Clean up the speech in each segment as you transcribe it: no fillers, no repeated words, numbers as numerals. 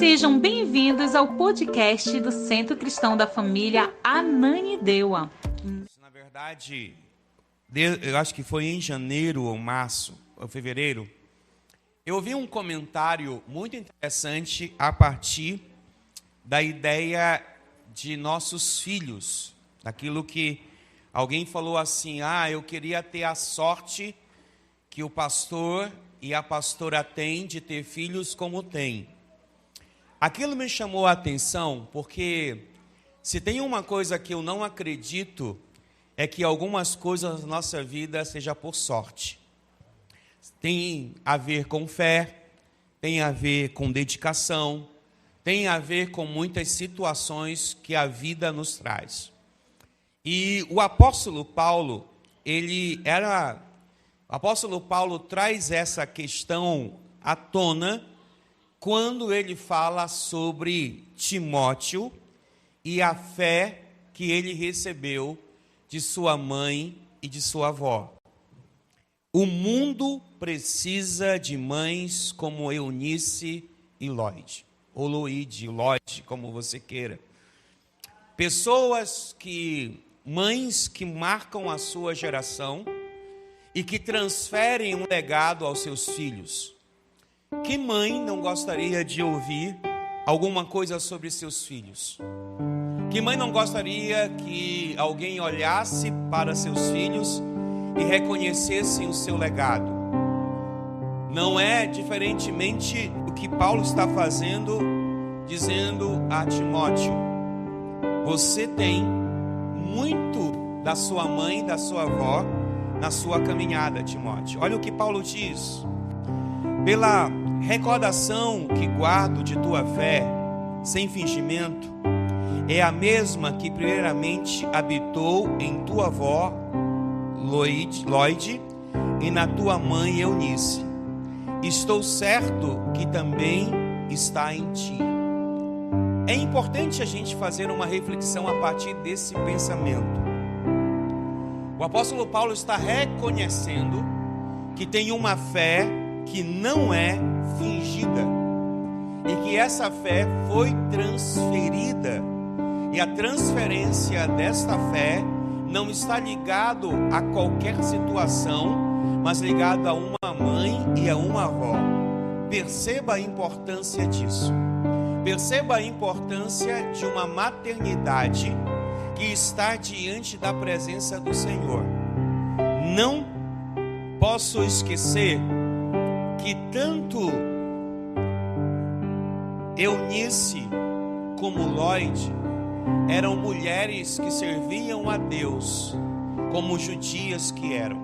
Sejam bem-vindos ao podcast do Centro Cristão da Família Ananindeua. Na verdade, eu acho que foi em janeiro ou março, ou fevereiro, eu ouvi um comentário muito interessante a partir da ideia de nossos filhos, daquilo que alguém falou assim: eu queria ter a sorte que o pastor e a pastora têm de ter filhos como tem. Aquilo me chamou a atenção porque se tem uma coisa que eu não acredito é que algumas coisas na nossa vida seja por sorte. Tem a ver com fé, tem a ver com dedicação, tem a ver com muitas situações que a vida nos traz. E o apóstolo Paulo, o apóstolo Paulo traz essa questão à tona quando ele fala sobre Timóteo e a fé que ele recebeu de sua mãe e de sua avó. O mundo precisa de mães como Eunice e Lloyd, ou Lloyd, como você queira. Mães que marcam a sua geração e que transferem um legado aos seus filhos. Que mãe não gostaria de ouvir alguma coisa sobre seus filhos? Que mãe não gostaria que alguém olhasse para seus filhos e reconhecesse o seu legado? Não é diferentemente do que Paulo está fazendo, dizendo a Timóteo: você tem muito da sua mãe e da sua avó na sua caminhada, Timóteo. Olha o que Paulo diz: pela recordação que guardo de tua fé, sem fingimento, é a mesma que primeiramente habitou em tua avó, Lloyd, e na tua mãe, Eunice. Estou certo que também está em ti. É importante a gente fazer uma reflexão a partir desse pensamento. O apóstolo Paulo está reconhecendo que tem uma fé que não é fingida e que essa fé foi transferida, e a transferência desta fé não está ligado a qualquer situação, mas ligado a uma mãe e a uma avó. Perceba a importância disso. Perceba a importância de uma maternidade que está diante da presença do Senhor. Não posso esquecer que tanto Eunice como Lloyd eram mulheres que serviam a Deus como judias que eram.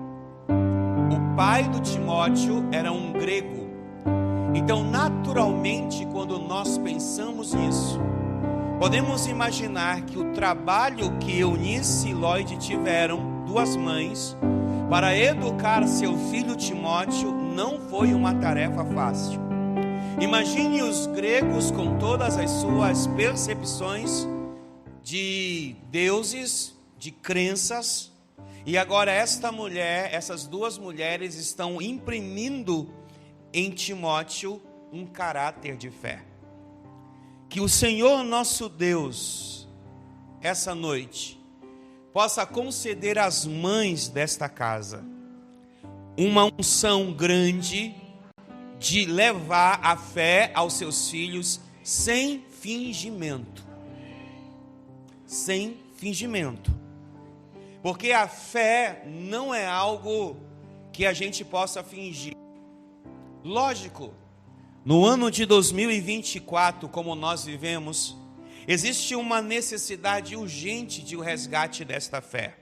O pai do Timóteo era um grego. Então, naturalmente, quando nós pensamos nisso, podemos imaginar que o trabalho que Eunice e Lloyd tiveram, duas mães, para educar seu filho Timóteo, não foi uma tarefa fácil. Imagine os gregos com todas as suas percepções de deuses, de crenças, e agora essas duas mulheres estão imprimindo em Timóteo um caráter de fé. Que o Senhor nosso Deus, essa noite, possa conceder às mães desta casa uma unção grande de levar a fé aos seus filhos sem fingimento. Sem fingimento. Porque a fé não é algo que a gente possa fingir. Lógico, no ano de 2024, como nós vivemos, existe uma necessidade urgente de um resgate desta fé.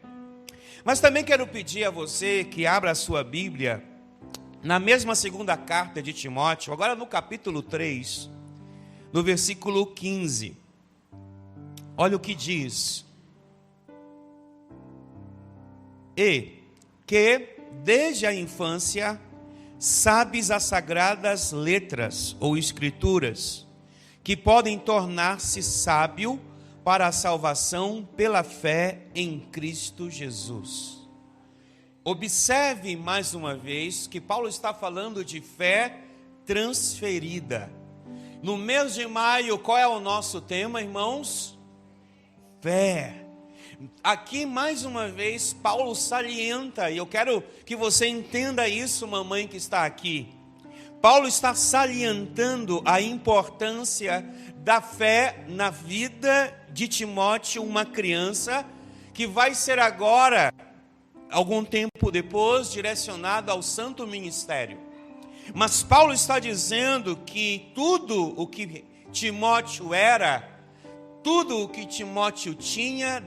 Mas também quero pedir a você que abra a sua Bíblia na mesma segunda carta de Timóteo, agora no capítulo 3, no versículo 15. Olha o que diz: e que desde a infância sabes as sagradas letras ou escrituras, que podem tornar-se sábio para a salvação pela fé em Cristo Jesus. Observe mais uma vez que Paulo está falando de fé transferida. No mês de maio, qual é o nosso tema, irmãos? Fé. Aqui, mais uma vez, Paulo salienta, e eu quero que você entenda isso, mamãe que está aqui. Paulo está salientando a importância da fé na vida de Timóteo, uma criança que vai ser agora, algum tempo depois, direcionado ao santo ministério. Mas Paulo está dizendo que tudo o que Timóteo era, tudo o que Timóteo tinha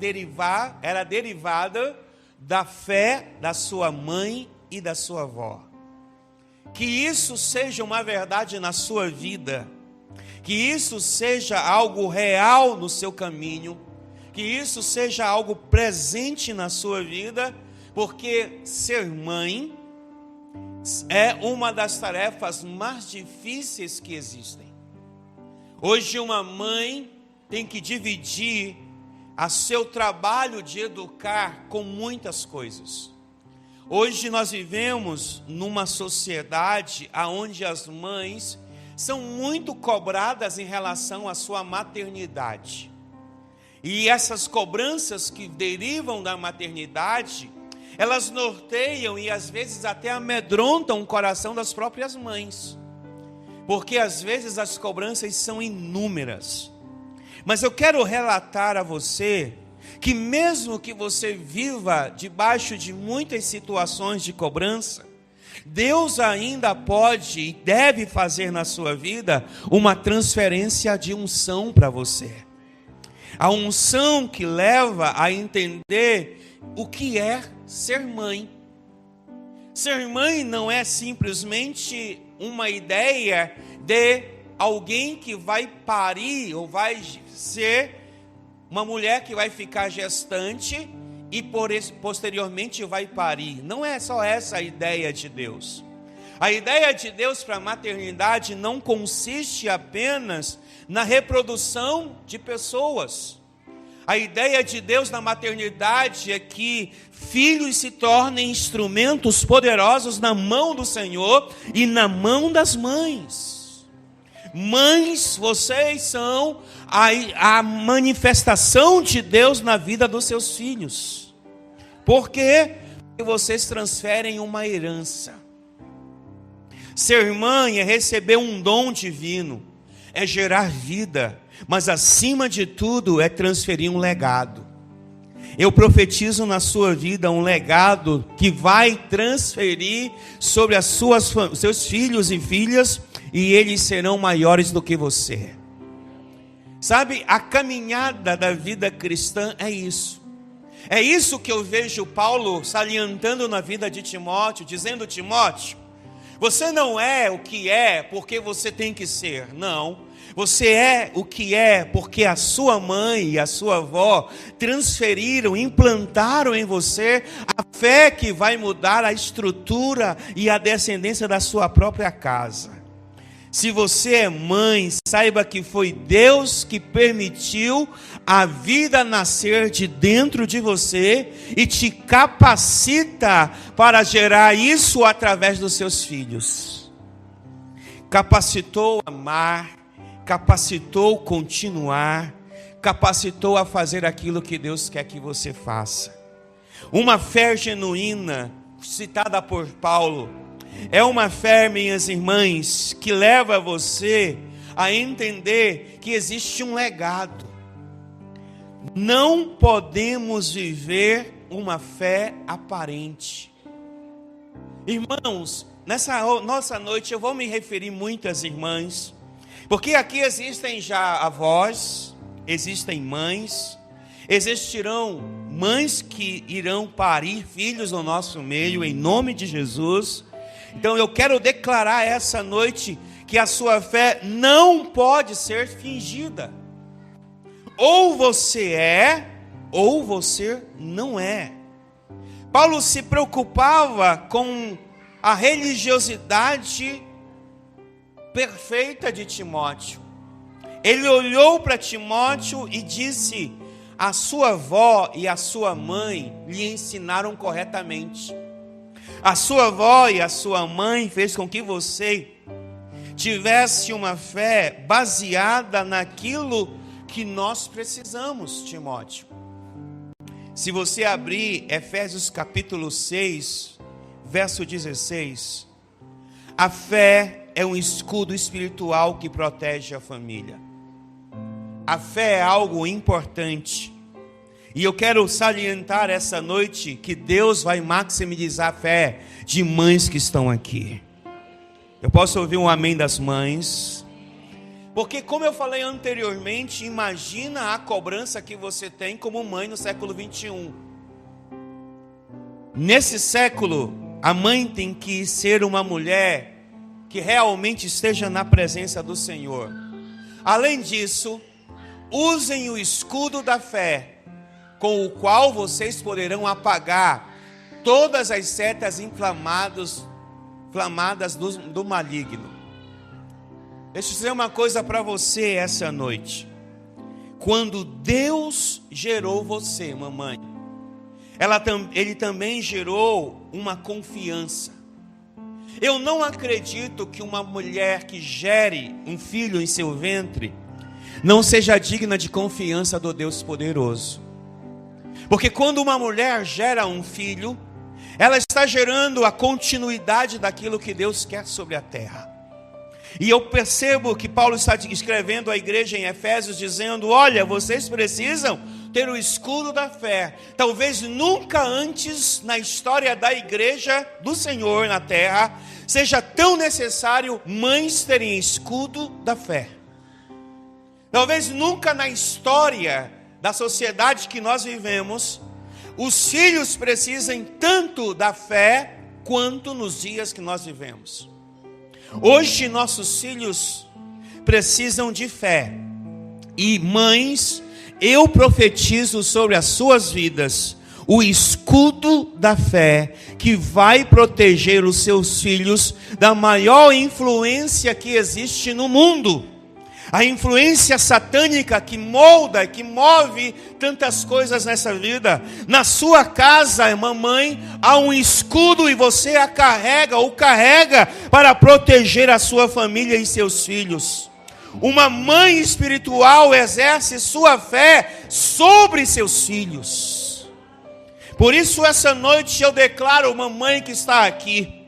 era derivado da fé da sua mãe e da sua avó. Que isso seja uma verdade na sua vida, que isso seja algo real no seu caminho, que isso seja algo presente na sua vida, porque ser mãe é uma das tarefas mais difíceis que existem. Hoje uma mãe tem que dividir a seu trabalho de educar com muitas coisas. Hoje nós vivemos numa sociedade onde as mães são muito cobradas em relação à sua maternidade. E essas cobranças que derivam da maternidade, elas norteiam e às vezes até amedrontam o coração das próprias mães. Porque às vezes as cobranças são inúmeras. Mas eu quero relatar a você que mesmo que você viva debaixo de muitas situações de cobrança, Deus ainda pode e deve fazer na sua vida uma transferência de unção para você. A unção que leva a entender o que é ser mãe. Ser mãe não é simplesmente uma ideia de alguém que vai parir ou vai ser uma mulher que vai ficar gestante e posteriormente vai parir. Não é só essa a ideia de Deus. A ideia de Deus para a maternidade não consiste apenas na reprodução de pessoas. A ideia de Deus na maternidade é que filhos se tornem instrumentos poderosos na mão do Senhor e na mão das mães. Mães, vocês são a manifestação de Deus na vida dos seus filhos. Por quê? Porque vocês transferem uma herança. Ser mãe é receber um dom divino, é gerar vida, mas acima de tudo é transferir um legado. Eu profetizo na sua vida um legado que vai transferir sobre seus filhos e filhas, e eles serão maiores do que você. Sabe, a caminhada da vida cristã é isso. É isso que eu vejo Paulo salientando na vida de Timóteo, dizendo: Timóteo, você não é o que é porque você tem que ser, não. Você é o que é porque a sua mãe e a sua avó transferiram, implantaram em você a fé que vai mudar a estrutura e a descendência da sua própria casa. Se você é mãe, saiba que foi Deus que permitiu a vida nascer de dentro de você e te capacita para gerar isso através dos seus filhos. Capacitou a amar, capacitou continuar, capacitou a fazer aquilo que Deus quer que você faça. Uma fé genuína, citada por Paulo, é uma fé, minhas irmãs, que leva você a entender que existe um legado. Não podemos viver uma fé aparente. Irmãos, nessa nossa noite eu vou me referir muito às irmãs, porque aqui existem já avós, existem mães, existirão mães que irão parir filhos no nosso meio, em nome de Jesus. Então eu quero declarar essa noite que a sua fé não pode ser fingida. Ou você é, ou você não é. Paulo se preocupava com a religiosidade perfeita de Timóteo. Ele olhou para Timóteo e disse: a sua avó e a sua mãe lhe ensinaram corretamente. A sua avó e a sua mãe fez com que você tivesse uma fé baseada naquilo que nós precisamos, Timóteo. Se você abrir Efésios capítulo 6, verso 16, a fé é um escudo espiritual que protege a família. A fé é algo importante. E eu quero salientar essa noite que Deus vai maximizar a fé de mães que estão aqui. Eu posso ouvir um amém das mães? Porque, como eu falei anteriormente, imagina a cobrança que você tem como mãe no século 21. Nesse século, a mãe tem que ser uma mulher que realmente esteja na presença do Senhor. Além disso, usem o escudo da fé, com o qual vocês poderão apagar todas as setas inflamadas do maligno. Deixa eu dizer uma coisa para você essa noite. Quando Deus gerou você, mamãe, Ele também gerou uma confiança. Eu não acredito que uma mulher que gere um filho em seu ventre não seja digna de confiança do Deus poderoso. Porque quando uma mulher gera um filho, ela está gerando a continuidade daquilo que Deus quer sobre a terra. E eu percebo que Paulo está escrevendo à igreja em Efésios, dizendo: olha, vocês precisam ter o escudo da fé. Talvez nunca antes na história da igreja do Senhor na terra seja tão necessário mães terem escudo da fé. Talvez nunca na história da sociedade que nós vivemos, os filhos precisem tanto da fé quanto nos dias que nós vivemos. Hoje nossos filhos precisam de fé. E mães, eu profetizo sobre as suas vidas o escudo da fé que vai proteger os seus filhos da maior influência que existe no mundo. A influência satânica que molda, que move tantas coisas nessa vida. Na sua casa, mamãe, há um escudo e você a carrega ou carrega para proteger a sua família e seus filhos. Uma mãe espiritual exerce sua fé sobre seus filhos. Por isso essa noite eu declaro, mamãe que está aqui,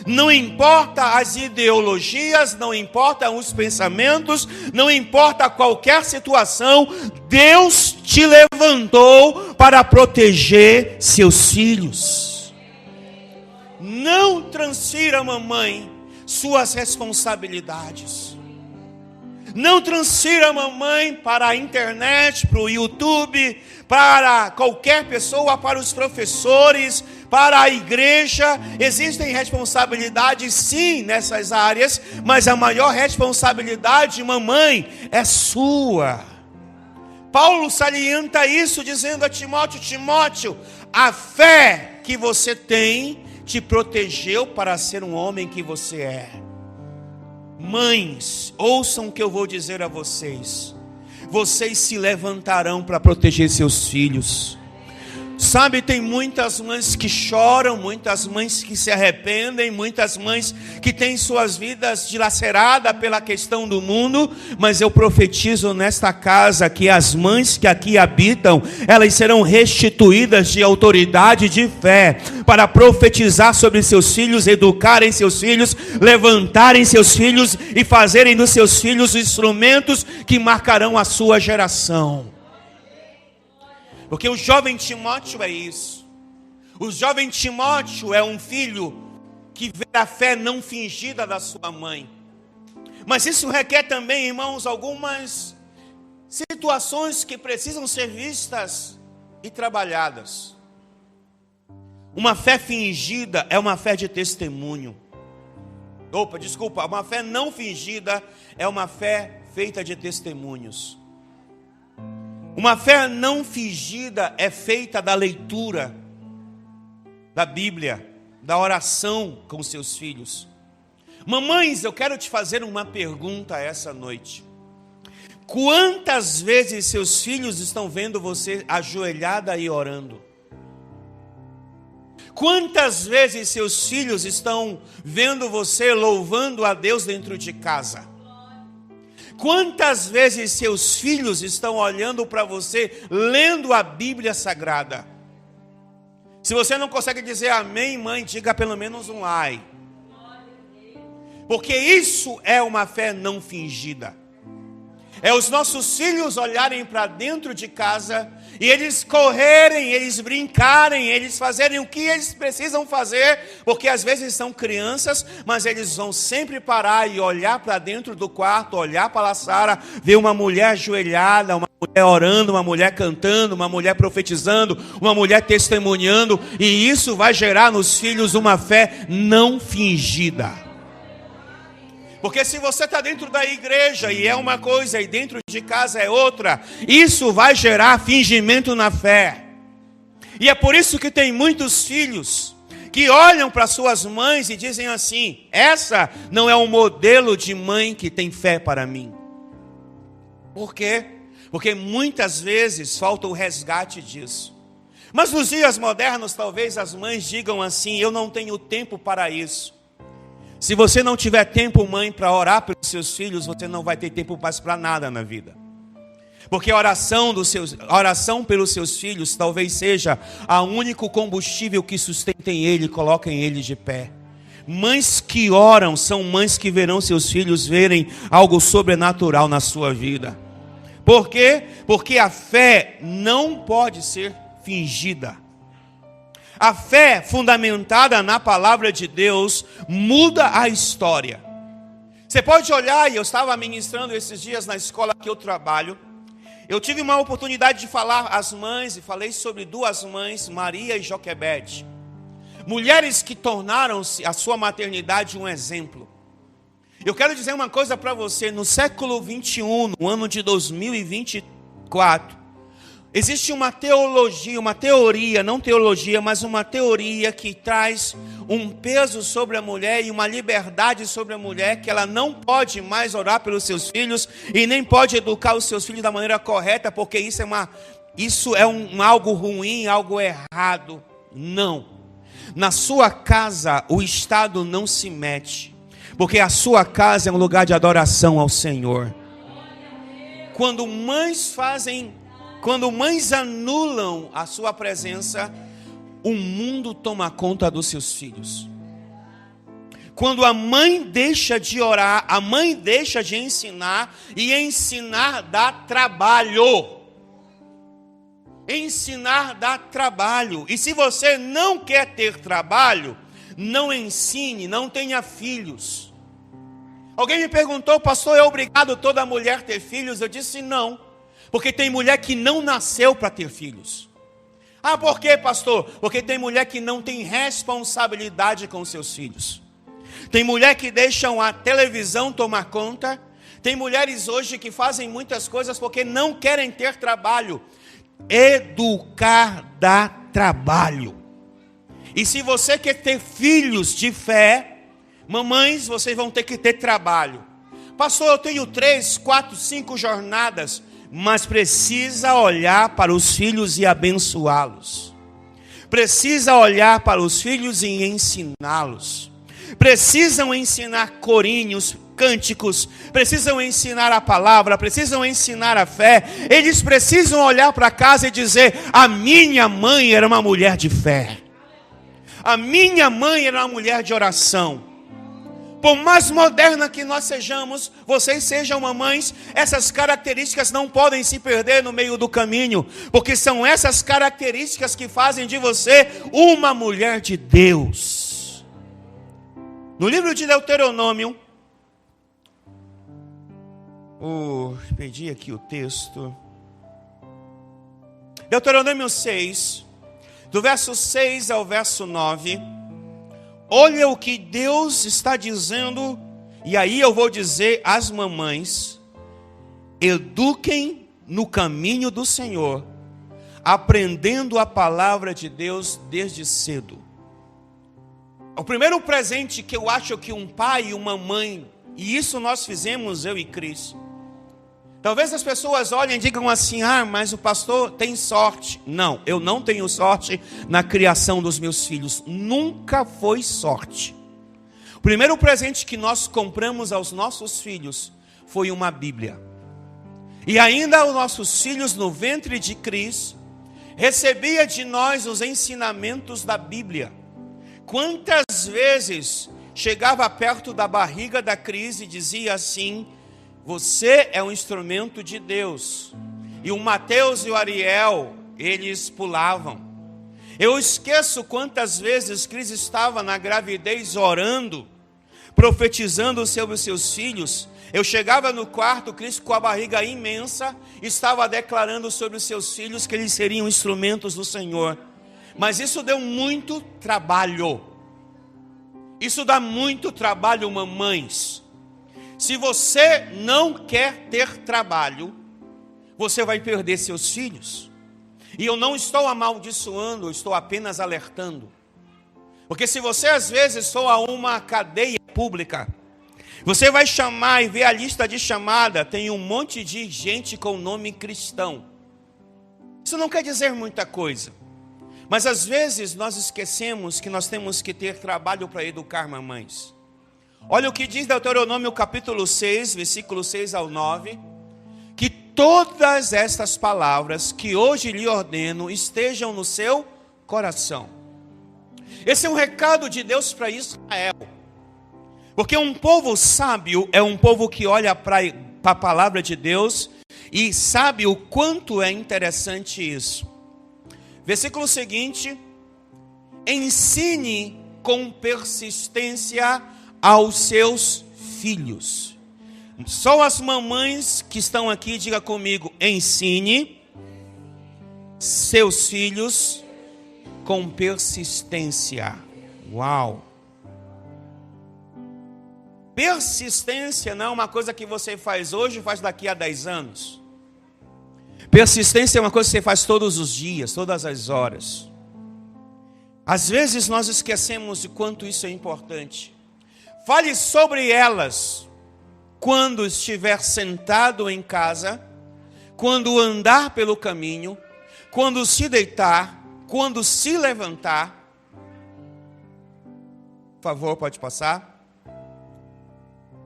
não importa as ideologias, não importa os pensamentos, não importa qualquer situação, Deus te levantou para proteger seus filhos. Não transfira, mamãe, suas responsabilidades. Não transfira, mamãe, para a internet, para o YouTube, para qualquer pessoa, para os professores, para a igreja. Existem responsabilidades sim nessas áreas, mas a maior responsabilidade, mamãe, é sua. Paulo salienta isso dizendo a Timóteo: Timóteo, a fé que você tem te protegeu para ser um homem que você é. Mães, ouçam o que eu vou dizer a vocês. Vocês se levantarão para proteger seus filhos. Sabe, tem muitas mães que choram, muitas mães que se arrependem, muitas mães que têm suas vidas dilaceradas pela questão do mundo, mas eu profetizo nesta casa que as mães que aqui habitam, elas serão restituídas de autoridade e de fé, para profetizar sobre seus filhos, educarem seus filhos, levantarem seus filhos e fazerem dos seus filhos instrumentos que marcarão a sua geração. Porque o jovem Timóteo é isso. O jovem Timóteo é um filho que vê a fé não fingida da sua mãe. Mas isso requer também, irmãos, algumas situações que precisam ser vistas e trabalhadas. Uma fé fingida é uma fé de testemunho. Uma fé não fingida é uma fé feita de testemunhos. Uma fé não fingida é feita da leitura da Bíblia, da oração com seus filhos. Mamães, eu quero te fazer uma pergunta essa noite. Quantas vezes seus filhos estão vendo você ajoelhada e orando? Quantas vezes seus filhos estão vendo você louvando a Deus dentro de casa? Quantas vezes seus filhos estão olhando para você, lendo a Bíblia Sagrada? Se você não consegue dizer amém, mãe, diga pelo menos um ai. Porque isso é uma fé não fingida. É os nossos filhos olharem para dentro de casa e eles correrem, eles brincarem, eles fazerem o que eles precisam fazer, porque às vezes são crianças, mas eles vão sempre parar e olhar para dentro do quarto, olhar para a sala, ver uma mulher ajoelhada, uma mulher orando, uma mulher cantando, uma mulher profetizando, uma mulher testemunhando, e isso vai gerar nos filhos uma fé não fingida. Porque se você está dentro da igreja e é uma coisa e dentro de casa é outra, isso vai gerar fingimento na fé. E é por isso que tem muitos filhos que olham para suas mães e dizem assim: essa não é um modelo de mãe que tem fé para mim. Por quê? Porque muitas vezes falta o resgate disso. Mas nos dias modernos talvez as mães digam assim: eu não tenho tempo para isso. Se você não tiver tempo, mãe, para orar pelos seus filhos, você não vai ter tempo mais para nada na vida. Porque a oração pelos seus filhos talvez seja o único combustível que sustentem ele e coloquem ele de pé. Mães que oram são mães que verão seus filhos verem algo sobrenatural na sua vida. Por quê? Porque a fé não pode ser fingida. A fé fundamentada na palavra de Deus muda a história. Você pode olhar, e eu estava ministrando esses dias na escola que eu trabalho. Eu tive uma oportunidade de falar às mães, e falei sobre duas mães, Maria e Joquebede. Mulheres que tornaram-se a sua maternidade um exemplo. Eu quero dizer uma coisa para você, no século 21, no ano de 2024, existe uma teoria, não teologia, mas uma teoria que traz um peso sobre a mulher e uma liberdade sobre a mulher, que ela não pode mais orar pelos seus filhos e nem pode educar os seus filhos da maneira correta, porque isso é algo ruim, algo errado. Não. Na sua casa o Estado não se mete, porque a sua casa é um lugar de adoração ao Senhor. Quando mães anulam a sua presença, o mundo toma conta dos seus filhos. Quando a mãe deixa de orar, a mãe deixa de ensinar, e ensinar dá trabalho. Ensinar dá trabalho. E se você não quer ter trabalho, não ensine, não tenha filhos. Alguém me perguntou: pastor, é obrigado toda mulher ter filhos? Eu disse não. Porque tem mulher que não nasceu para ter filhos. Ah, por quê, pastor? Porque tem mulher que não tem responsabilidade com seus filhos. Tem mulher que deixam a televisão tomar conta. Tem mulheres hoje que fazem muitas coisas porque não querem ter trabalho. Educar dá trabalho. E se você quer ter filhos de fé, mamães, vocês vão ter que ter trabalho. Pastor, eu tenho 3, 4, 5 jornadas. Mas precisa olhar para os filhos e abençoá-los. Precisa olhar para os filhos e ensiná-los. Precisam ensinar corinhos, cânticos. Precisam ensinar a palavra. Precisam ensinar a fé. Eles precisam olhar para casa e dizer: a minha mãe era uma mulher de fé. A minha mãe era uma mulher de oração. Por mais moderna que nós sejamos, vocês sejam mamães, essas características não podem se perder no meio do caminho, porque são essas características que fazem de você uma mulher de Deus. No livro de Deuteronômio, perdi aqui o texto. Deuteronômio 6, do verso 6 ao verso 9. Olha o que Deus está dizendo, e aí eu vou dizer às mamães: eduquem no caminho do Senhor, aprendendo a palavra de Deus desde cedo. O primeiro presente que eu acho que um pai e uma mãe, e isso nós fizemos, eu e Cris, Talvez as pessoas olhem e digam assim: ah, mas o pastor tem sorte. Não, eu não tenho sorte na criação dos meus filhos. Nunca foi sorte. O primeiro presente que nós compramos aos nossos filhos foi uma Bíblia. E ainda os nossos filhos no ventre de Cristo recebia de nós os ensinamentos da Bíblia. Quantas vezes chegava perto da barriga da Cris e dizia assim: você é um instrumento de Deus. E o Mateus e o Ariel, eles pulavam. Eu esqueço quantas vezes Cris estava na gravidez orando, profetizando sobre os seus filhos. Eu chegava no quarto, Cris com a barriga imensa, estava declarando sobre os seus filhos que eles seriam instrumentos do Senhor. Mas isso deu muito trabalho. Isso dá muito trabalho, mamães. Se você não quer ter trabalho, você vai perder seus filhos. E eu não estou amaldiçoando, eu estou apenas alertando. Porque se você às vezes for a uma cadeia pública, você vai chamar e ver a lista de chamada, tem um monte de gente com nome cristão. Isso não quer dizer muita coisa. Mas às vezes nós esquecemos que nós temos que ter trabalho para educar mamães. Olha o que diz Deuteronômio capítulo 6, versículo 6 ao 9. Que todas estas palavras que hoje lhe ordeno estejam no seu coração. Esse é um recado de Deus para Israel. Porque um povo sábio é um povo que olha para a palavra de Deus e sabe o quanto é interessante isso. Versículo seguinte: ensine com persistência aos seus filhos. Só as mamães que estão aqui, diga comigo: ensine seus filhos com persistência. Uau! Persistência não é uma coisa que você faz hoje e faz daqui a 10 anos. Persistência é uma coisa que você faz todos os dias, todas as horas. Às vezes nós esquecemos de quanto isso é importante. Fale sobre elas quando estiver sentado em casa, quando andar pelo caminho, quando se deitar, quando se levantar. Por favor, pode passar.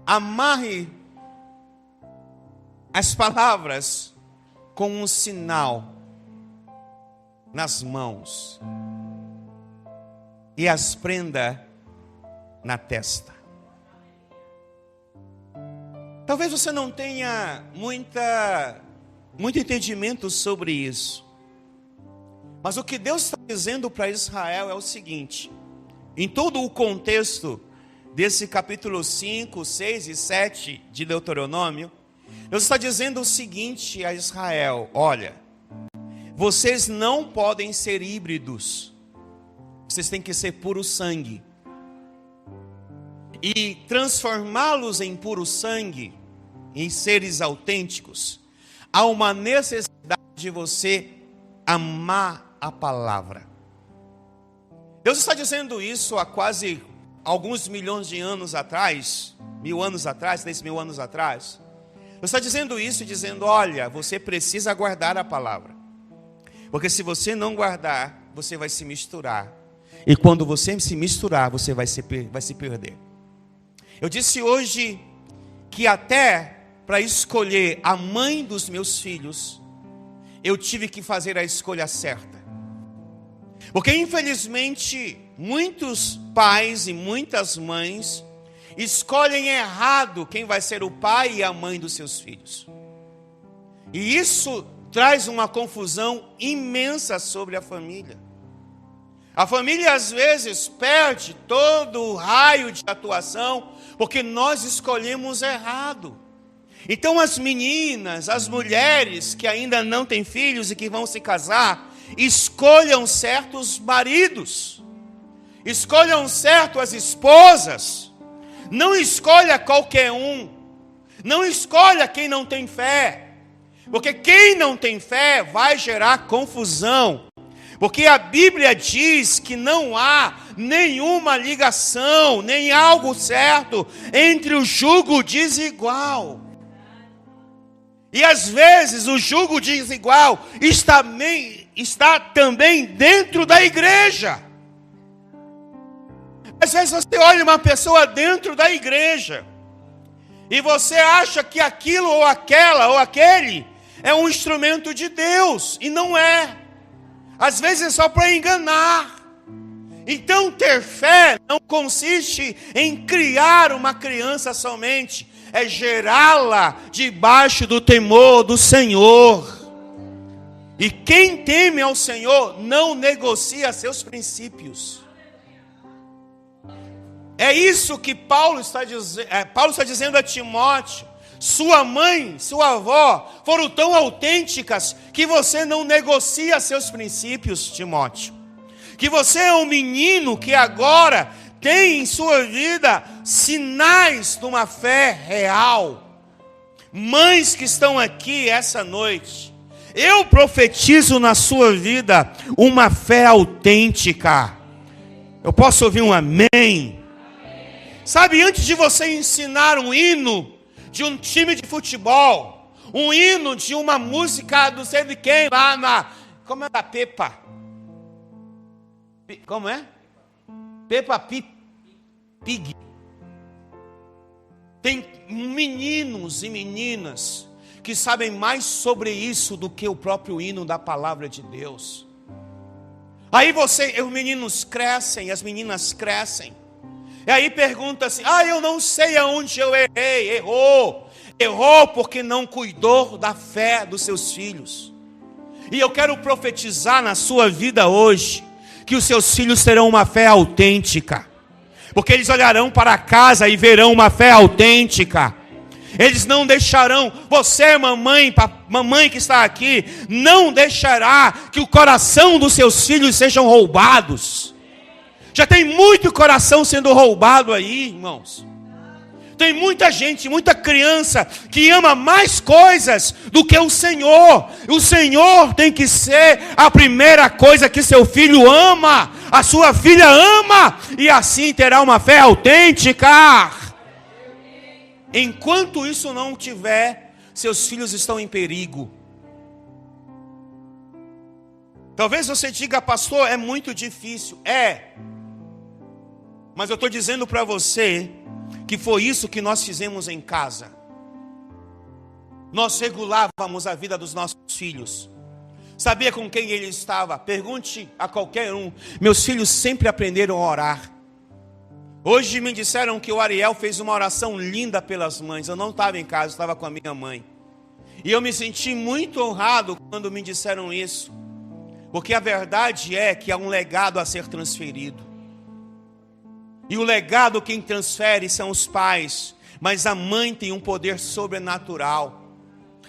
Amarre as palavras com um sinal nas mãos e as prenda na testa. Talvez você não tenha muito entendimento sobre isso, mas o que Deus está dizendo para Israel é o seguinte: em todo o contexto desse capítulo 5, 6 e 7 de Deuteronômio, Deus está dizendo o seguinte a Israel: olha, vocês não podem ser híbridos, vocês têm que ser puro sangue. E transformá-los em puro sangue, em seres autênticos, há uma necessidade de você amar a palavra. Deus está dizendo isso há quase alguns milhões de anos atrás, 1000 anos atrás, 10.000 anos atrás. Deus está dizendo isso, dizendo: olha, você precisa guardar a palavra, porque se você não guardar, você vai se misturar, e quando você se misturar, você vai se perder. Eu disse hoje que até para escolher a mãe dos meus filhos, eu tive que fazer a escolha certa. Porque infelizmente muitos pais e muitas mães escolhem errado quem vai ser o pai e a mãe dos seus filhos. E isso traz uma confusão imensa sobre a família. A família às vezes perde todo o raio de atuação porque nós escolhemos errado. Então as meninas, as mulheres que ainda não têm filhos e que vão se casar, escolham certos maridos, escolham certo as esposas, não escolha qualquer um, não escolha quem não tem fé, porque quem não tem fé vai gerar confusão, porque a Bíblia diz que não há nenhuma ligação, nem algo certo entre o jugo desigual. E às vezes o jugo desigual está também dentro da igreja. Às vezes você olha uma pessoa dentro da igreja e você acha que aquilo ou aquela ou aquele é um instrumento de Deus, e não é. Às vezes é só para enganar. Então ter fé não consiste em criar uma criança somente, é gerá-la debaixo do temor do Senhor. E quem teme ao Senhor não negocia seus princípios. É isso que Paulo está dizendo a Timóteo. Sua mãe, sua avó foram tão autênticas que você não negocia seus princípios, Timóteo. Que você é um menino que agora tem em sua vida sinais de uma fé real. Mães que estão aqui essa noite, eu profetizo na sua vida uma fé autêntica. Eu posso ouvir um amém? Sabe, antes de você ensinar um hino de um time de futebol, um hino de uma música do sei de quem, lá na... Como é da Peppa? Como é? Peppa Pig. Tem meninos e meninas que sabem mais sobre isso do que o próprio hino da palavra de Deus. Aí os meninos crescem, as meninas crescem. E aí pergunta assim: eu não sei aonde eu errei. Errou porque não cuidou da fé dos seus filhos. E eu quero profetizar na sua vida hoje que os seus filhos terão uma fé autêntica, porque eles olharão para casa e verão uma fé autêntica. Eles não deixarão, você mamãe que está aqui, não deixará que o coração dos seus filhos sejam roubados. Já tem muito coração sendo roubado aí, irmãos. Tem muita gente, muita criança que ama mais coisas do que o Senhor. O Senhor tem que ser a primeira coisa que seu filho ama, a sua filha ama, e assim terá uma fé autêntica. Enquanto isso não tiver, seus filhos estão em perigo. Talvez você diga: pastor, é muito difícil. Mas eu estou dizendo para você que foi isso que nós fizemos em casa. Nós regulávamos a vida dos nossos filhos. Sabia com quem ele estava? Pergunte a qualquer um. Meus filhos sempre aprenderam a orar. Hoje me disseram que o Ariel fez uma oração linda pelas mães. Eu não estava em casa, estava com a minha mãe. E eu me senti muito honrado quando me disseram isso. Porque a verdade é que há um legado a ser transferido. E o legado quem transfere são os pais. Mas a mãe tem um poder sobrenatural.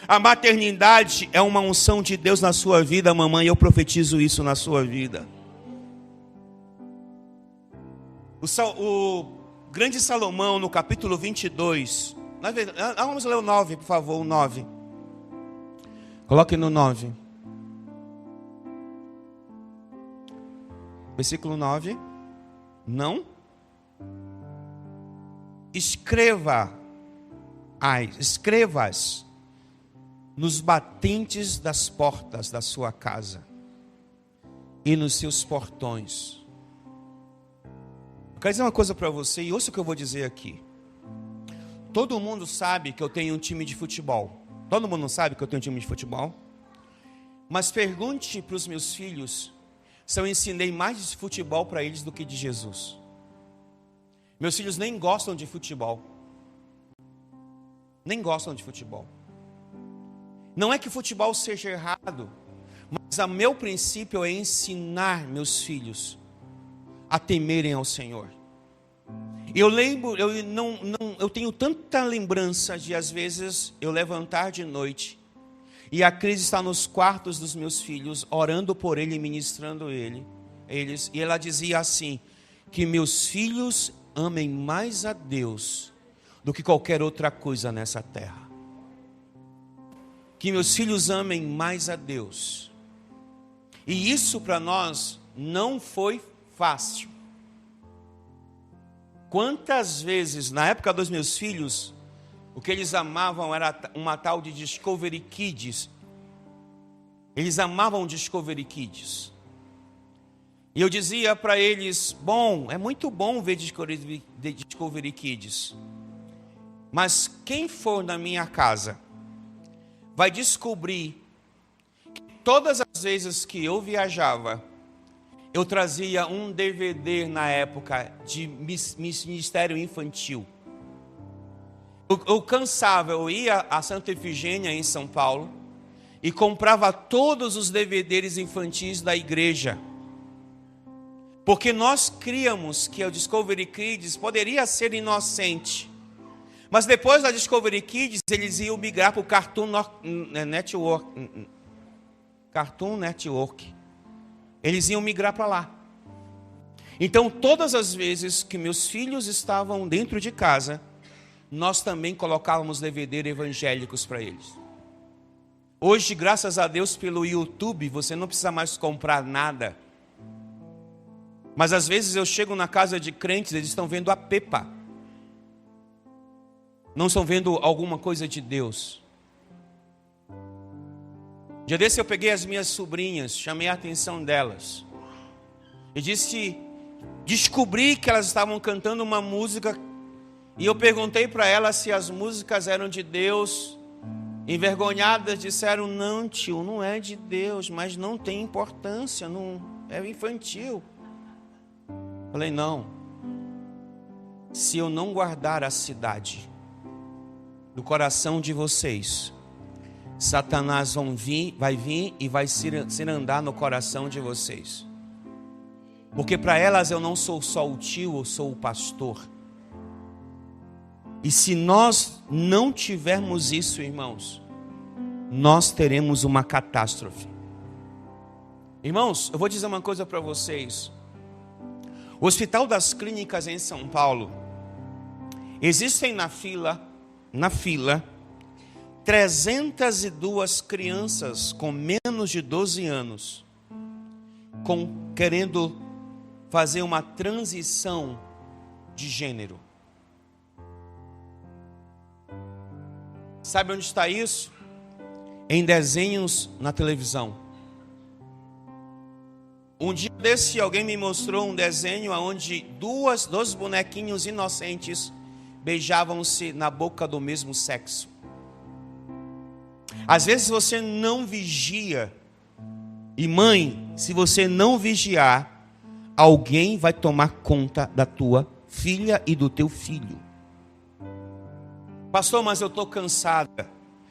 A maternidade é uma unção de Deus na sua vida, mamãe. Eu profetizo isso na sua vida. O grande Salomão, no capítulo 22. Vamos ler o 9, por favor, o 9. Coloque no 9. Versículo 9. Não? Escrevas nos batentes das portas da sua casa e nos seus portões. Eu quero dizer uma coisa para você, e ouça o que eu vou dizer aqui. Todo mundo sabe que eu tenho um time de futebol. Todo mundo sabe que eu tenho um time de futebol. Mas pergunte para os meus filhos se eu ensinei mais de futebol para eles do que de Jesus. Meus filhos nem gostam de futebol. Nem gostam de futebol. Não é que futebol seja errado, mas o meu princípio é ensinar meus filhos a temerem ao Senhor. Eu tenho tanta lembrança de às vezes eu levantar de noite e a Cris está nos quartos dos meus filhos, orando por ele e ministrando eles, e ela dizia assim: que meus filhos amem mais a Deus do que qualquer outra coisa nessa terra. Que meus filhos amem mais a Deus. E isso para nós não foi fácil. Quantas vezes, na época dos meus filhos, O que eles amavam era uma tal de Discovery Kids. Eles amavam Discovery Kids. E eu dizia para eles, bom, é muito bom ver Discovery Kids. Mas quem for na minha casa vai descobrir que todas as vezes que eu viajava, eu trazia um DVD na época de Ministério Infantil. Eu cansava, eu ia a Santa Efigênia em São Paulo e comprava todos os DVDs infantis da igreja. Porque nós criamos que o Discovery Kids poderia ser inocente. Mas depois da Discovery Kids, eles iam migrar para o Cartoon Network. Eles iam migrar para lá. Então, todas as vezes que meus filhos estavam dentro de casa, nós também colocávamos DVD evangélicos para eles. Hoje, graças a Deus, pelo YouTube, você não precisa mais comprar nada. Mas às vezes eu chego na casa de crentes, eles estão vendo a Pepa. Não estão vendo alguma coisa de Deus. Dia desse eu peguei as minhas sobrinhas, chamei a atenção delas. E descobri que elas estavam cantando uma música. E eu perguntei para elas se as músicas eram de Deus. Envergonhadas disseram, não tio, não é de Deus, mas não tem importância, não é infantil. Falei, não. Se eu não guardar a cidade do coração de vocês, Satanás vai vir e vai se andar no coração de vocês. Porque para elas eu não sou só o tio, eu sou o pastor. E se nós não tivermos isso, irmãos, nós teremos uma catástrofe. Irmãos, eu vou dizer uma coisa para vocês. O Hospital das Clínicas em São Paulo, existem na fila 302 crianças com menos de 12 anos, querendo fazer uma transição de gênero. Sabe onde está isso? Em desenhos na televisão. Um dia desse alguém me mostrou um desenho onde dois bonequinhos inocentes beijavam-se na boca do mesmo sexo. Às vezes você não vigia. E mãe, se você não vigiar, alguém vai tomar conta da tua filha e do teu filho. Pastor, mas eu estou cansada.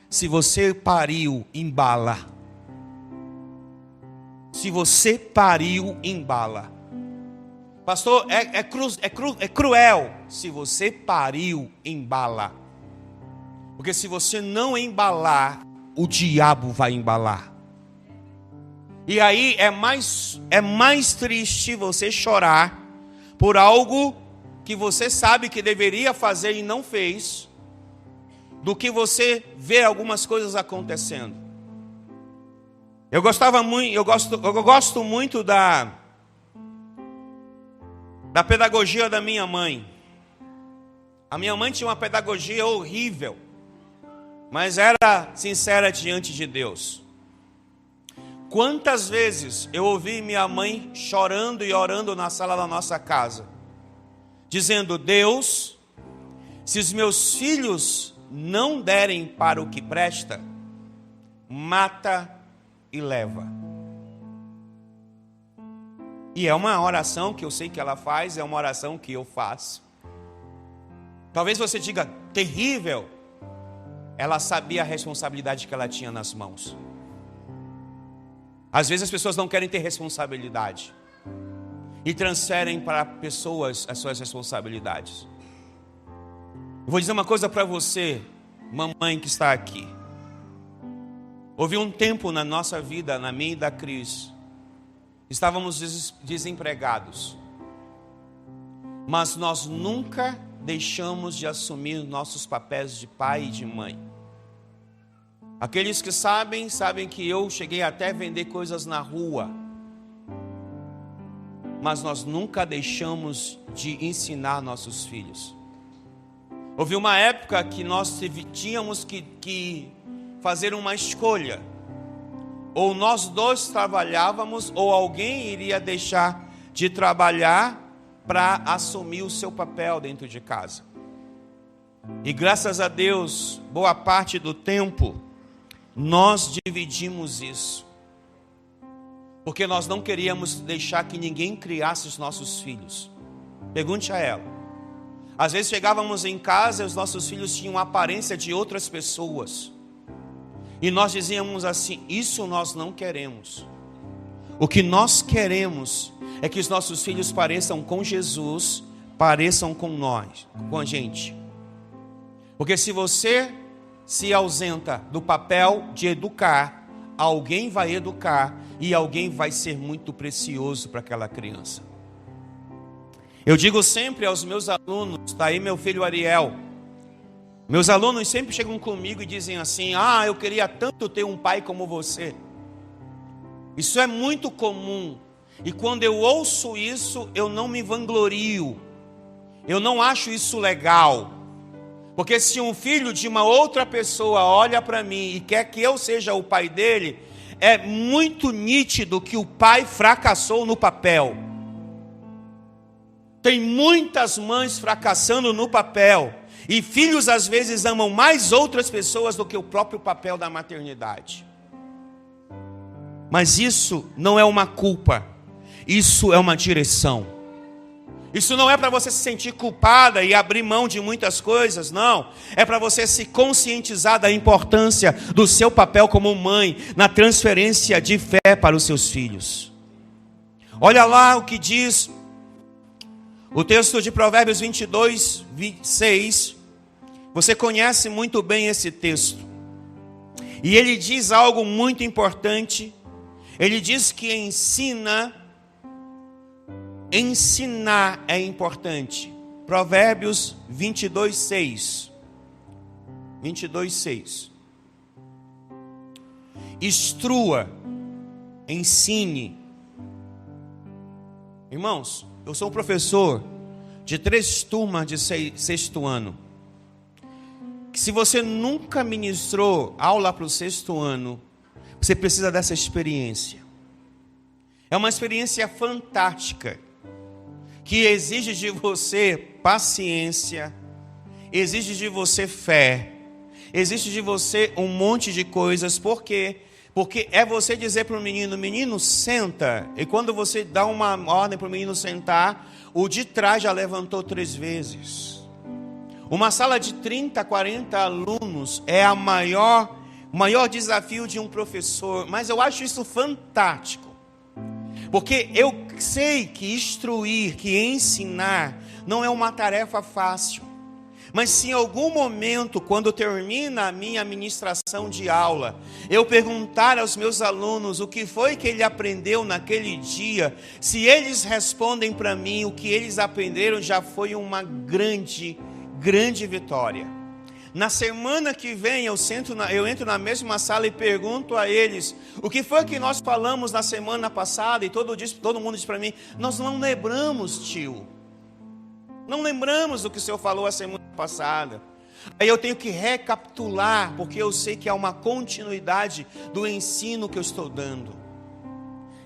Se você pariu, embala. Se você pariu, embala. Pastor, é cruel. Se você pariu, embala. Porque se você não embalar, o diabo vai embalar. E aí é mais triste você chorar por algo que você sabe que deveria fazer e não fez, do que você ver algumas coisas acontecendo. Eu gosto muito da pedagogia da minha mãe. A minha mãe tinha uma pedagogia horrível, mas era sincera diante de Deus. Quantas vezes eu ouvi minha mãe chorando e orando na sala da nossa casa, dizendo, Deus, se os meus filhos não derem para o que presta, mata e leva. E é uma oração que eu sei que ela faz, é uma oração que eu faço. Talvez você diga, terrível. Ela sabia a responsabilidade que ela tinha nas mãos. Às vezes as pessoas não querem ter responsabilidade e transferem para pessoas as suas responsabilidades. Eu vou dizer uma coisa para você, mamãe que está aqui. Houve um tempo na nossa vida, na minha e da Cris, estávamos desempregados. Mas nós nunca deixamos de assumir nossos papéis de pai e de mãe. Aqueles que sabem que eu cheguei até a vender coisas na rua. Mas nós nunca deixamos de ensinar nossos filhos. Houve uma época que nós tínhamos que fazer uma escolha. Ou nós dois trabalhávamos, ou alguém iria deixar de trabalhar para assumir o seu papel dentro de casa. E graças a Deus, boa parte do tempo, nós dividimos isso. Porque nós não queríamos deixar que ninguém criasse os nossos filhos. Pergunte a ela. Às vezes chegávamos em casa e os nossos filhos tinham a aparência de outras pessoas. E nós dizíamos assim, isso nós não queremos. O que nós queremos é que os nossos filhos pareçam com Jesus, pareçam com nós, com a gente. Porque se você se ausenta do papel de educar, alguém vai educar e alguém vai ser muito precioso para aquela criança. Eu digo sempre aos meus alunos, está aí meu filho Ariel. Meus alunos sempre chegam comigo e dizem assim, eu queria tanto ter um pai como você. Isso é muito comum. E quando eu ouço isso, eu não me vanglorio. Eu não acho isso legal. Porque se um filho de uma outra pessoa olha para mim e quer que eu seja o pai dele, é muito nítido que o pai fracassou no papel. Tem muitas mães fracassando no papel. E filhos às vezes amam mais outras pessoas do que o próprio papel da maternidade. Mas isso não é uma culpa. Isso é uma direção. Isso não é para você se sentir culpada e abrir mão de muitas coisas, não. É para você se conscientizar da importância do seu papel como mãe na transferência de fé para os seus filhos. Olha lá o que diz o texto de Provérbios 22, 26. Você conhece muito bem esse texto. E ele diz algo muito importante. Ele diz que ensinar é importante. Provérbios 22, 6. 22, 6. Instrua, ensine. Irmãos, eu sou um professor de 3 turmas de sexto ano. Que se você nunca ministrou aula para o 6º ano, você precisa dessa experiência. É uma experiência fantástica, que exige de você paciência, exige de você fé, exige de você um monte de coisas. Por quê? Porque é você dizer para o menino, menino, senta. E quando você dá uma ordem para o menino sentar, o de trás já levantou 3 vezes. Uma sala de 30, 40 alunos é o maior desafio de um professor. Mas eu acho isso fantástico. Porque eu sei que instruir, que ensinar, não é uma tarefa fácil. Mas se em algum momento, quando termina a minha ministração de aula, eu perguntar aos meus alunos o que foi que ele aprendeu naquele dia, se eles respondem para mim o que eles aprenderam, já foi uma grande vitória. Na semana que vem eu entro na mesma sala e pergunto a eles o que foi que nós falamos na semana passada, e todo mundo diz para mim, nós não lembramos, tio. Não lembramos do que o senhor falou a semana passada. Aí eu tenho que recapitular, porque eu sei que há uma continuidade do ensino que eu estou dando.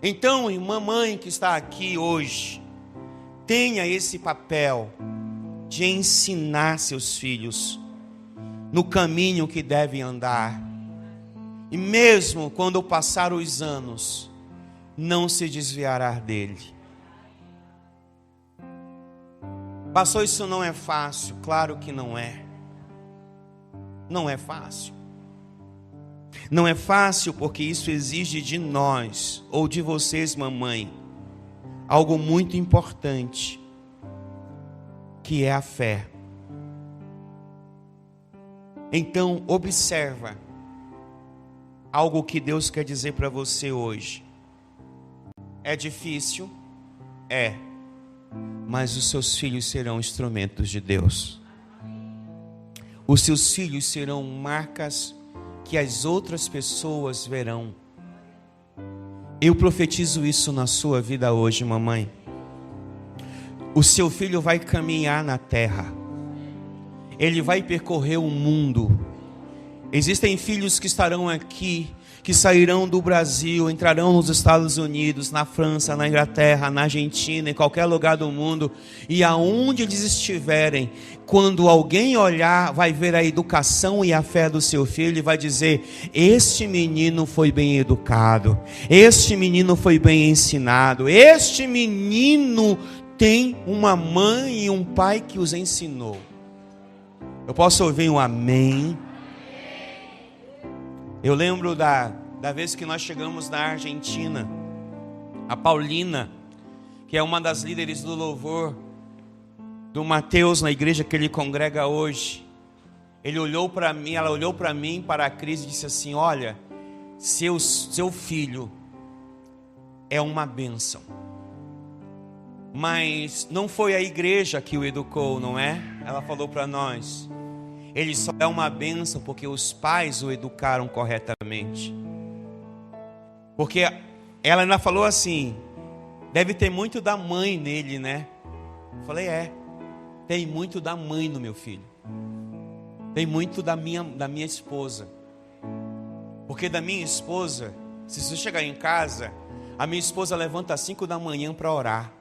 Então, irmã, mãe que está aqui hoje, tenha esse papel de ensinar seus filhos no caminho que devem andar. E mesmo quando passar os anos, não se desviará dele. Pastor, isso não é fácil. Claro que não é. Não é fácil. Não é fácil porque isso exige de nós, ou de vocês, mamãe, algo muito importante, que é a fé. Então, observa algo que Deus quer dizer para você hoje. É difícil? É. Mas os seus filhos serão instrumentos de Deus. Os seus filhos serão marcas que as outras pessoas verão. Eu profetizo isso na sua vida hoje, mamãe. O seu filho vai caminhar na terra. ele vai percorrer o mundo. Existem filhos que estarão aqui, que sairão do Brasil, entrarão nos Estados Unidos, na França, na Inglaterra, na Argentina, em qualquer lugar do mundo, e aonde eles estiverem, quando alguém olhar, vai ver a educação e a fé do seu filho e vai dizer: este menino foi bem educado, este menino foi bem ensinado, este menino tem uma mãe e um pai que os ensinou. Eu posso ouvir um amém? Eu lembro da vez que nós chegamos na Argentina, a Paulina, que é uma das líderes do louvor do Mateus na igreja que ele congrega hoje. Ela olhou para mim, para a Cris e disse assim: olha, seu filho é uma bênção. Mas não foi a igreja que o educou, não é? Ela falou para nós: ele só é uma bênção porque os pais o educaram corretamente. Porque ela ainda falou assim: deve ter muito da mãe nele, né? Eu falei: tem muito da mãe no meu filho. Tem muito da minha esposa. Porque da minha esposa, se você chegar em casa, a minha esposa levanta às 5 da manhã para orar.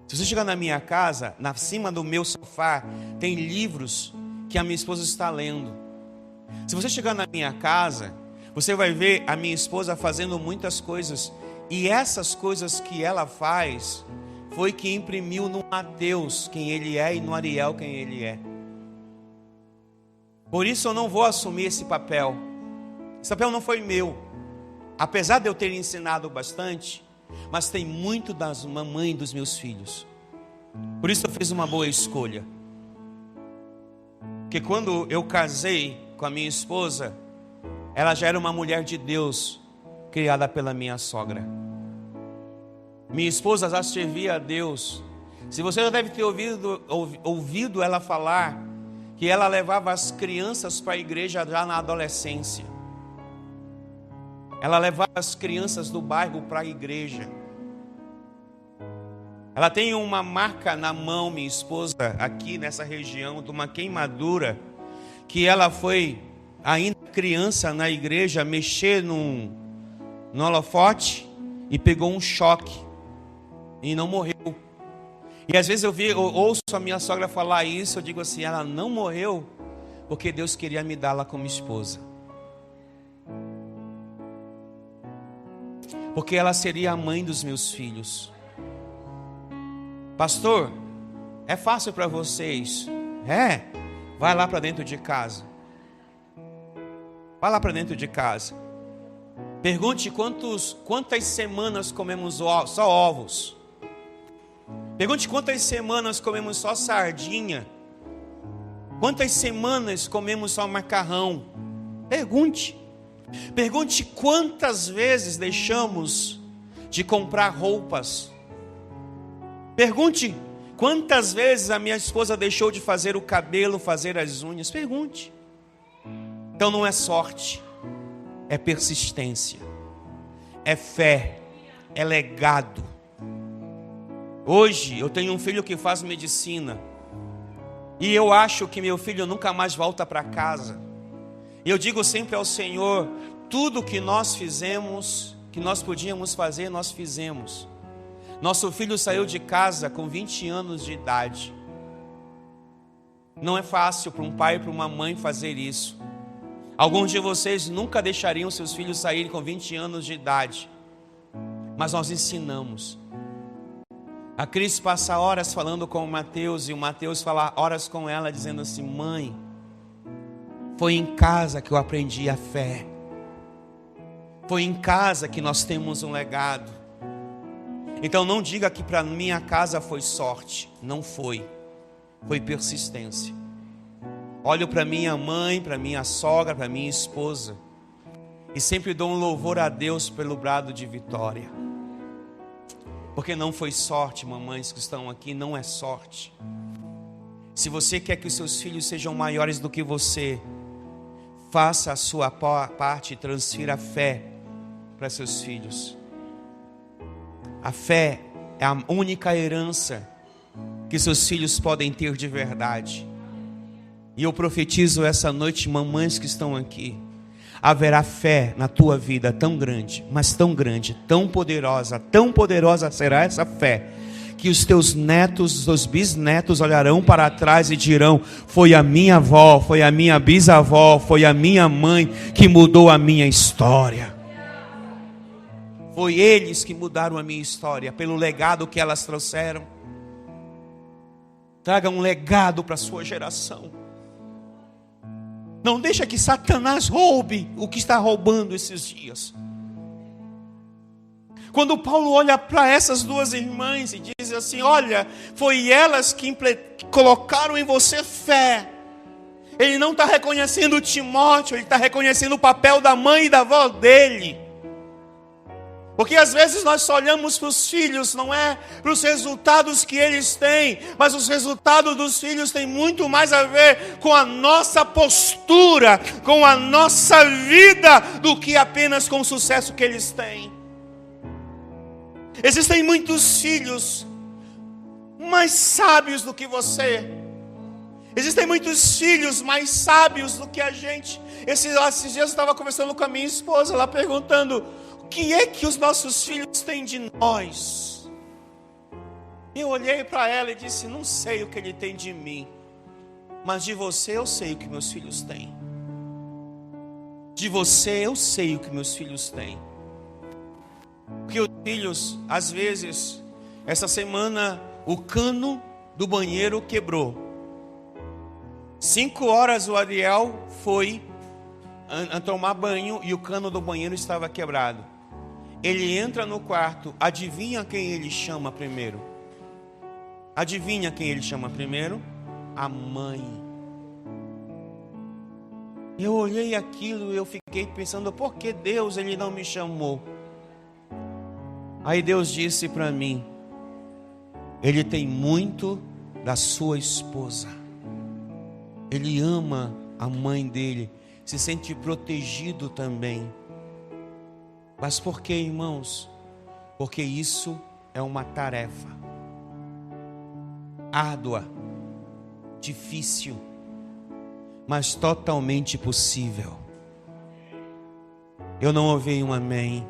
Se você chegar na minha casa, na cima do meu sofá, tem livros que a minha esposa está lendo. Se você chegar na minha casa, você vai ver a minha esposa fazendo muitas coisas. E essas coisas que ela faz, foi que imprimiu no Mateus quem ele é e no Ariel quem ele é. Por isso eu não vou assumir esse papel. Esse papel não foi meu. Apesar de eu ter ensinado bastante, mas tem muito das mamães dos meus filhos. Por isso eu fiz uma boa escolha. Porque quando eu casei com a minha esposa, ela já era uma mulher de Deus, criada pela minha sogra. Minha esposa já servia a Deus. Se você já deve ter ouvido ela falar que ela levava as crianças para a igreja já na adolescência. Ela levava as crianças do bairro para a igreja. Ela tem uma marca na mão, minha esposa, aqui nessa região, de uma queimadura, que ela foi, ainda criança na igreja, mexer no holofote e pegou um choque e não morreu. E às vezes eu ouço a minha sogra falar isso, eu digo assim: ela não morreu porque Deus queria me dá-la como esposa. Porque ela seria a mãe dos meus filhos. Pastor, é fácil para vocês? Vai lá para dentro de casa. Vai lá para dentro de casa. Pergunte quantas semanas comemos só ovos. Pergunte quantas semanas comemos só sardinha. Quantas semanas comemos só macarrão. Pergunte quantas vezes deixamos de comprar roupas. Pergunte quantas vezes a minha esposa deixou de fazer o cabelo, fazer as unhas. Pergunte. Então não é sorte, é persistência, é fé, é legado. Hoje eu tenho um filho que faz medicina e eu acho que meu filho nunca mais volta para casa. E eu digo sempre ao Senhor: tudo que nós fizemos, que nós podíamos fazer, nós fizemos. Nosso filho saiu de casa com 20 anos de idade. Não é fácil para um pai e para uma mãe fazer isso. Alguns de vocês nunca deixariam seus filhos saírem com 20 anos de idade. Mas nós ensinamos. A Cris passa horas falando com o Mateus, e o Mateus fala horas com ela, dizendo assim: mãe, foi em casa que eu aprendi a fé. Foi em casa que nós temos um legado. Então não diga que para minha casa foi sorte. Não foi. Foi persistência. Olho para minha mãe, para minha sogra, para minha esposa, e sempre dou um louvor a Deus pelo brado de vitória. Porque não foi sorte, mamães que estão aqui, não é sorte. Se você quer que os seus filhos sejam maiores do que você, faça a sua parte e transfira a fé para seus filhos. A fé é a única herança que seus filhos podem ter de verdade. E eu profetizo essa noite, mamães que estão aqui, haverá fé na tua vida tão grande, mas tão grande, tão poderosa será essa fé, que os teus netos, os bisnetos olharão para trás e dirão: foi a minha avó, foi a minha bisavó, foi a minha mãe que mudou a minha história. Foi eles que mudaram a minha história, pelo legado que elas trouxeram. Traga um legado para a sua geração. Não deixa que Satanás roube o que está roubando esses dias. Quando Paulo olha para essas duas irmãs e diz assim: olha, foi elas que colocaram em você fé. Ele não está reconhecendo Timóteo, ele está reconhecendo o papel da mãe e da avó dele. Porque às vezes nós só olhamos para os filhos, não é para os resultados que eles têm, mas os resultados dos filhos têm muito mais a ver com a nossa postura, com a nossa vida, do que apenas com o sucesso que eles têm. Existem muitos filhos mais sábios do que você. Existem muitos filhos mais sábios do que a gente. Esses dias eu estava conversando com a minha esposa, ela perguntando: o que é que os nossos filhos têm de nós? Eu olhei para ela e disse: não sei o que ele tem de mim, mas de você eu sei o que meus filhos têm. De você eu sei o que meus filhos têm. Porque os filhos, às vezes, essa semana o cano do banheiro quebrou. 5 horas o Ariel foi a tomar banho e o cano do banheiro estava quebrado. Ele entra no quarto, adivinha quem ele chama primeiro? Adivinha quem ele chama primeiro? A mãe. Eu olhei aquilo e eu fiquei pensando: por que Deus ele não me chamou? Aí Deus disse para mim: ele tem muito da sua esposa. Ele ama a mãe dele, se sente protegido também. Mas por que, irmãos? Porque isso é uma tarefa árdua, difícil, mas totalmente possível. Eu não ouvi um amém.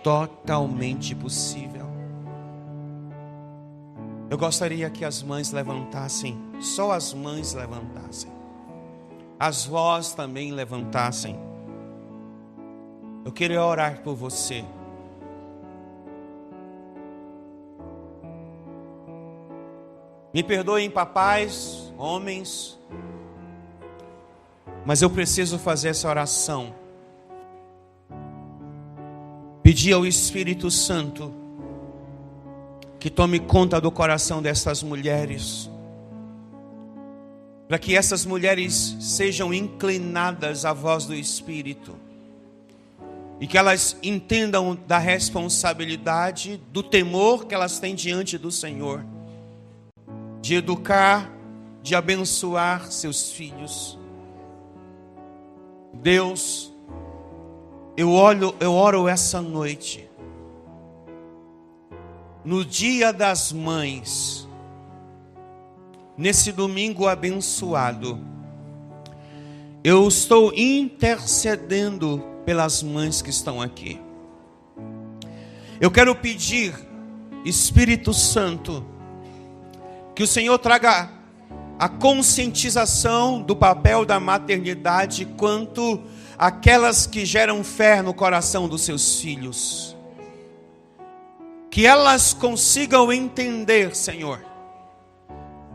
Totalmente possível. Eu gostaria que as mães levantassem, só as mães levantassem, as vós também levantassem. Eu queria orar por você. Me perdoem, papais, homens, mas eu preciso fazer essa oração. Pedir ao Espírito Santo que tome conta do coração dessas mulheres, para que essas mulheres sejam inclinadas à voz do Espírito e que elas entendam da responsabilidade, do temor que elas têm diante do Senhor, de educar, de abençoar seus filhos. Deus, eu oro essa noite, no Dia das Mães, nesse domingo abençoado, eu estou intercedendo pelas mães que estão aqui. Eu quero pedir, Espírito Santo, que o Senhor traga a conscientização do papel da maternidade quanto aquelas que geram fé no coração dos seus filhos. Que elas consigam entender, Senhor,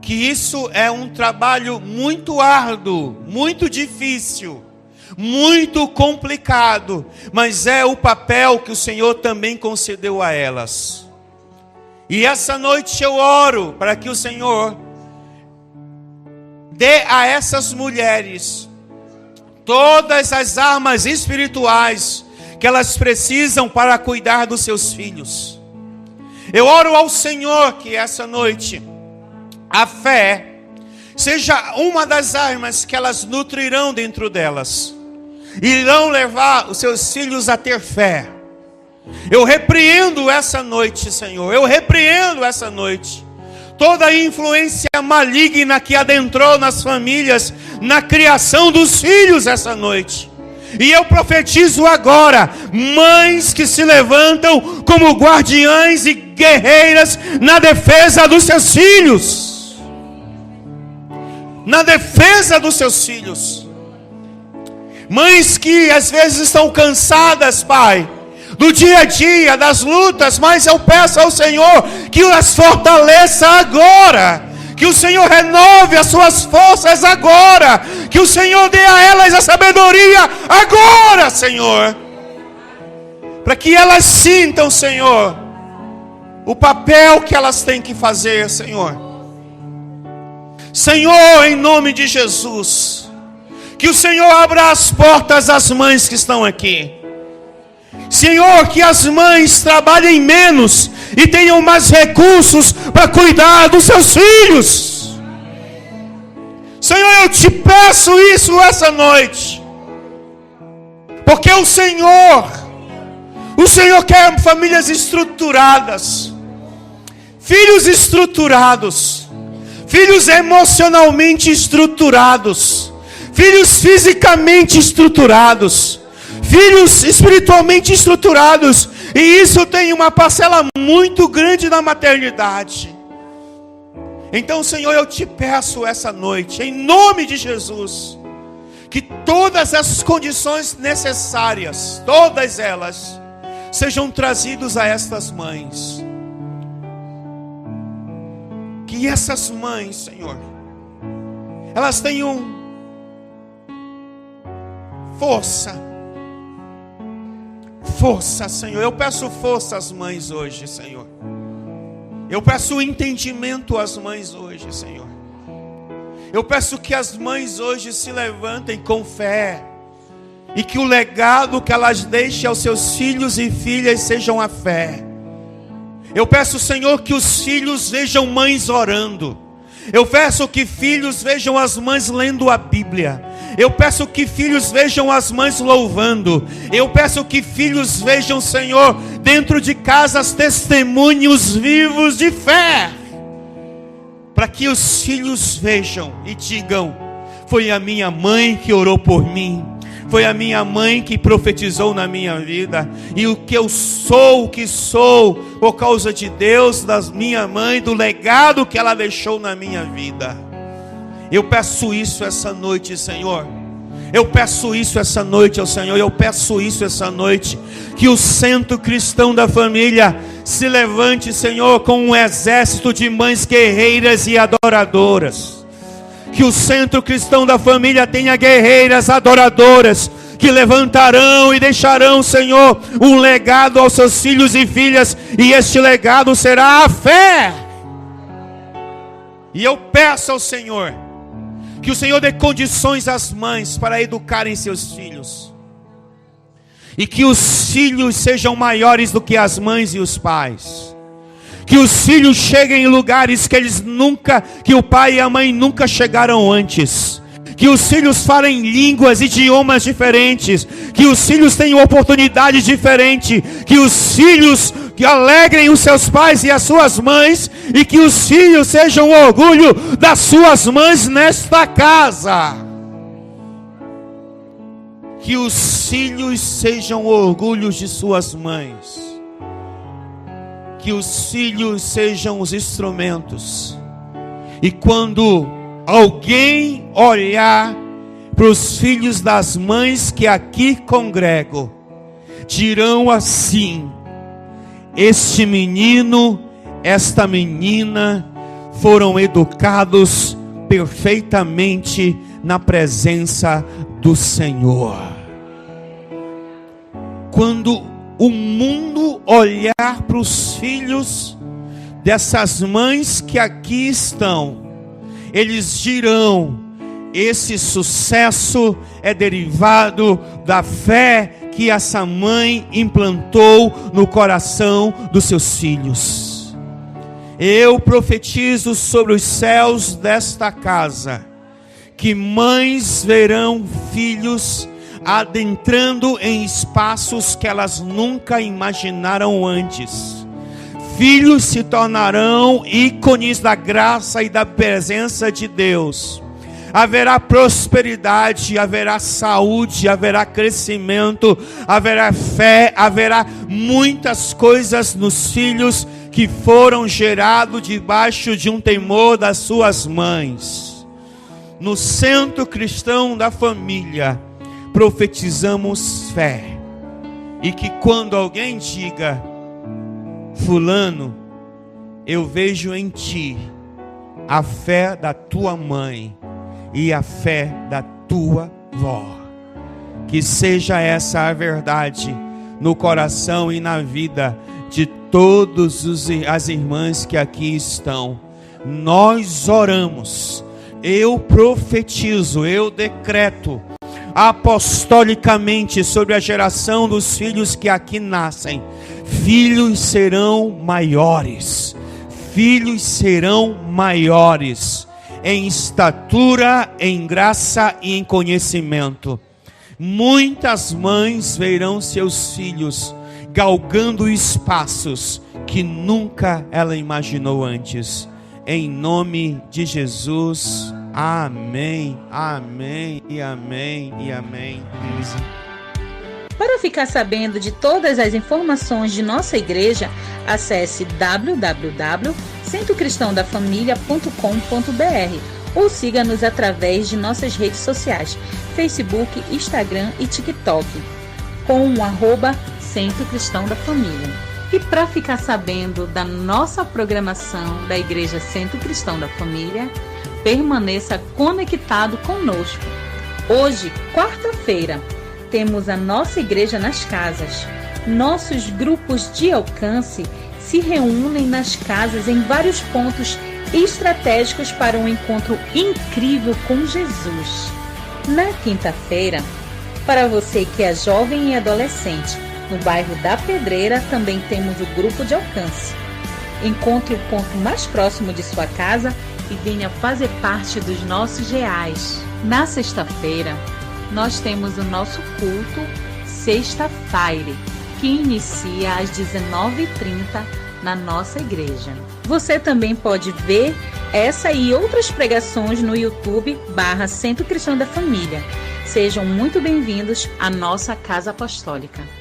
que isso é um trabalho muito árduo, muito difícil, muito complicado, mas é o papel que o Senhor também concedeu a elas. E essa noite eu oro para que o Senhor dê a essas mulheres todas as armas espirituais que elas precisam para cuidar dos seus filhos. Eu oro ao Senhor que essa noite a fé seja uma das armas que elas nutrirão dentro delas, irão levar os seus filhos a ter fé. Eu repreendo essa noite, Senhor, eu repreendo essa noite toda influência maligna que adentrou nas famílias, na criação dos filhos essa noite. E eu profetizo agora, mães que se levantam como guardiães e guerreiras na defesa dos seus filhos. Na defesa dos seus filhos. Mães que às vezes estão cansadas, Pai, do dia a dia, das lutas, mas eu peço ao Senhor que as fortaleça agora. Que o Senhor renove as suas forças agora. Que o Senhor dê a elas a sabedoria agora, Senhor. Para que elas sintam, Senhor, o papel que elas têm que fazer, Senhor. Senhor, em nome de Jesus, que o Senhor abra as portas às mães que estão aqui. Senhor, que as mães trabalhem menos e tenham mais recursos para cuidar dos seus filhos. Senhor, eu te peço isso essa noite, porque o Senhor quer famílias estruturadas, filhos estruturados, filhos emocionalmente estruturados, filhos fisicamente estruturados, filhos espiritualmente estruturados. E isso tem uma parcela muito grande na maternidade. Então, Senhor, eu te peço essa noite, em nome de Jesus, que todas as condições necessárias, todas elas, sejam trazidas a estas mães. Que essas mães, Senhor, elas tenham força, Senhor. Eu peço força às mães hoje, Senhor. Eu peço entendimento às mães hoje, Senhor. Eu peço que as mães hoje se levantem com fé, e que o legado que elas deixem aos seus filhos e filhas sejam a fé. Eu peço, Senhor, que os filhos vejam mães orando. Eu peço que filhos vejam as mães lendo a Bíblia. Eu peço que filhos vejam as mães louvando. Eu peço que filhos vejam, Senhor, dentro de casas testemunhos vivos de fé. Para que os filhos vejam e digam: foi a minha mãe que orou por mim. Foi a minha mãe que profetizou na minha vida. E o que eu sou, o que sou, por causa de Deus, da minha mãe, do legado que ela deixou na minha vida. Eu peço isso essa noite, Senhor. Eu peço isso essa noite ao Senhor. Eu peço isso essa noite. Que o Centro Cristão da Família se levante, Senhor, com um exército de mães guerreiras e adoradoras. Que o Centro Cristão da Família tenha guerreiras adoradoras, que levantarão e deixarão, Senhor, um legado aos seus filhos e filhas. E este legado será a fé. E eu peço ao Senhor que o Senhor dê condições às mães para educarem seus filhos. E que os filhos sejam maiores do que as mães e os pais. Que os filhos cheguem em lugares que o pai e a mãe nunca chegaram antes. Que os filhos falem línguas, idiomas diferentes. Que os filhos tenham oportunidades diferentes. Que os filhos que alegrem os seus pais e as suas mães. E que os filhos sejam o orgulho das suas mães nesta casa. Que os filhos sejam orgulhos de suas mães. Que os filhos sejam os instrumentos. E quando alguém olhar para os filhos das mães que aqui congregam, dirão assim: este menino, esta menina foram educados perfeitamente na presença do Senhor. Quando o mundo olhar para os filhos dessas mães que aqui estão, eles dirão: esse sucesso é derivado da fé que essa mãe implantou no coração dos seus filhos. Eu profetizo sobre os céus desta casa, que mães verão filhos adentrando em espaços que elas nunca imaginaram antes. filhos se tornarão ícones da graça e da presença de Deus. Haverá prosperidade, haverá saúde, haverá crescimento, haverá fé, haverá muitas coisas nos filhos que foram gerados debaixo de um temor das suas mães. No Centro Cristão da Família, profetizamos fé. E que quando alguém diga: fulano, eu vejo em ti a fé da tua mãe e a fé da tua vó. Que seja essa a verdade no coração e na vida de todas as irmãs que aqui estão. Nós oramos, eu profetizo, eu decreto apostolicamente sobre a geração dos filhos que aqui nascem. Filhos serão maiores, filhos serão maiores em estatura, em graça e em conhecimento. Muitas mães verão seus filhos galgando espaços que nunca ela imaginou antes. Em nome de Jesus, amém, amém e amém e amém. Para ficar sabendo de todas as informações de nossa igreja, acesse www.centrocristãodafamilia.com.br ou siga-nos através de nossas redes sociais, Facebook, Instagram e TikTok, com o @Centro Cristão da Família. E para ficar sabendo da nossa programação da Igreja Centro Cristão da Família, permaneça conectado conosco. Hoje, quarta-feira, temos a nossa igreja nas casas. Nossos grupos de alcance se reúnem nas casas em vários pontos estratégicos para um encontro incrível com Jesus. Na quinta-feira, para você que é jovem e adolescente, no bairro da Pedreira também temos o grupo de alcance. Encontre o ponto mais próximo de sua casa e venha fazer parte dos nossos reais. Na sexta-feira, nós temos o nosso culto Sexta-feira, que inicia às 19h30 na nossa igreja. Você também pode ver essa e outras pregações no YouTube /Centro Cristão da Família. Sejam muito bem-vindos à nossa Casa Apostólica.